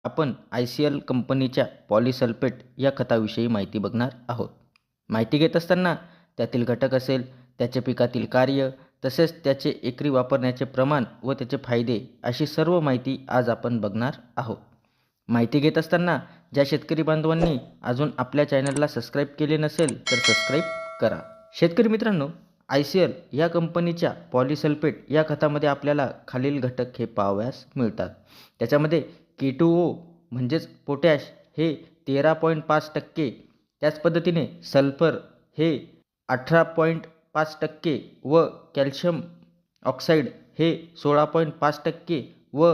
आपण ICL कंपनीच्या polysulphate या खताविषयी माहिती बघणार आहोत. माहिती घेत असताना त्यातील घटक असेल, त्याचे पिकातील कार्य, तसेच त्याचे एकरी वापरण्याचे प्रमाण व त्याचे फायदे अशी सर्व माहिती आज आपण बघणार आहोत. माहिती घेत असताना ज्या शेतकरी बांधवांनी अजून आपल्या चॅनलला सबस्क्राईब केले नसेल तर सबस्क्राईब करा. शेतकरी मित्रांनो, ICL या कंपनीच्या पॉलीसल्फेट या खतामध्ये आपल्याला खालील घटक हे पाहावयास मिळतात. त्याच्यामध्ये K2O म्हणजेच पोटॅश हे 13.5%, त्याच पद्धतीने सल्फर हे 18.5% व कॅल्शियम ऑक्साईड हे 16.5% व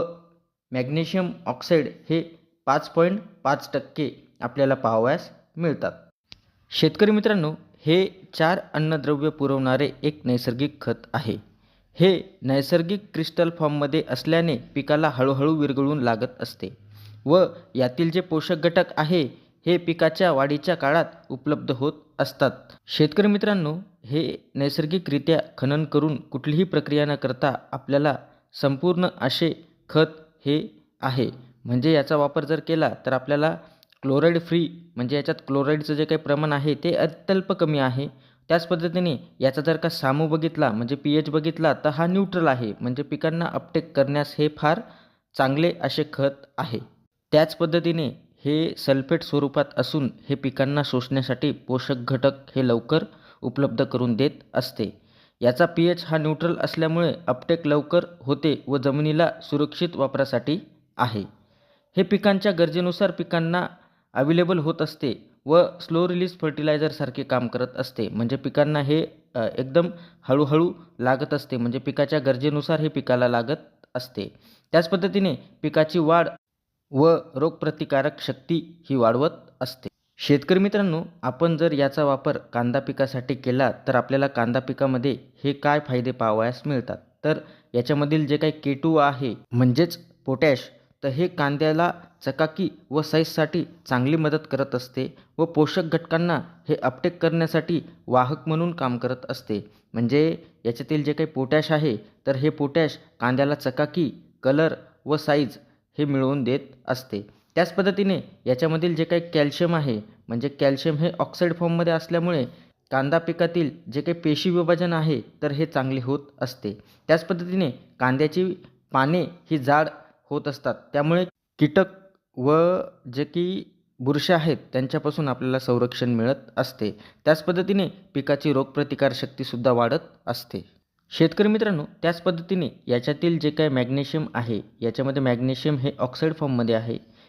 मॅग्नेशियम ऑक्साईड हे 5.5% आपल्याला पाहावयास मिळतात. शेतकरी मित्रांनो, हे 4 अन्नद्रव्य पुरवणारे एक नैसर्गिक खत आहे. हे नैसर्गिक क्रिस्टल फॉर्ममध्ये असल्याने पिकाला हळूहळू विरघळून लागत असते व यातील जे पोषक घटक आहे हे पिकाच्या वाढीच्या काळात उपलब्ध होत असतात. शेतकरी मित्रांनो, हे नैसर्गिकरित्या खनन करून कुठलीही प्रक्रिया न करता आपल्याला संपूर्ण असे खत हे आहे. म्हणजे याचा वापर जर केला तर आपल्याला क्लोराईड फ्री, म्हणजे याच्यात क्लोराईडचं जे काही प्रमाण आहे ते अत्यल्प कमी आहे. त्याच पद्धतीने याचा जर का सामू बघितला म्हणजे pH बघितला तर हा न्यूट्रल आहे, म्हणजे पिकांना अपटेक करण्यास हे फार चांगले असे खत आहे. त्याच पद्धतीने हे सल्फेट स्वरूपात असून हे पिकांना शोषण्यासाठी पोषक घटक हे लवकर उपलब्ध करून देत असते. याचा pH हा न्यूट्रल असल्यामुळे अपटेक लवकर होते व जमिनीला सुरक्षित वापरासाठी आहे. हे पिकांच्या गरजेनुसार पिकांना अवेलेबल होत असते व स्लो रिलीज फर्टिलायझरसारखे काम करत असते. म्हणजे पिकांना हे एकदम हळूहळू लागत असते, म्हणजे पिकाच्या गरजेनुसार हे पिकाला लागत असते. त्याच पद्धतीने पिकाची वाढ व रोगप्रतिकारक शक्ती ही वाढवत असते. शेतकरी मित्रांनो, आपण जर याचा वापर कांदा पिकासाठी केला तर आपल्याला कांदा पिकामध्ये हे काय फायदे पाहावयास मिळतात. तर याच्यामधील जे काही K2 आहे म्हणजेच पोटॅश, तर हे कांद्याला चकाकी व साईजसाठी चांगली मदत करत असते व पोषक घटकांना हे अपटेक करण्यासाठी वाहक म्हणून काम करत असते. म्हणजे याच्यातील जे काही पोटॅश आहे तर हे पोटॅश कांद्याला चकाकी, कलर व साईज हे मिळवून देत असते. त्याच पद्धतीने याच्यामधील जे काही कॅल्शियम आहे, म्हणजे कॅल्शियम हे ऑक्साईड फॉर्ममध्ये असल्यामुळे कांदा पिकातील जे काही पेशी विभाजन आहे तर हे चांगले होत असते. त्याच पद्धतीने कांद्याची पाने ही जाड होत असतात, त्यामुळे कीटक व जे की बुरशी आहेत त्यांच्यापासून आपल्याला संरक्षण मिळत असते. त्याच पद्धतीने पिकाची रोगप्रतिकार शक्तीसुद्धा वाढत असते. शेतकरी मित्रांनो, त्याच पद्धतीने याच्यातील जे काही मॅग्नेशियम आहे, याच्यामध्ये मॅग्नेशियम हे ऑक्साईड फॉर्ममध्ये आहे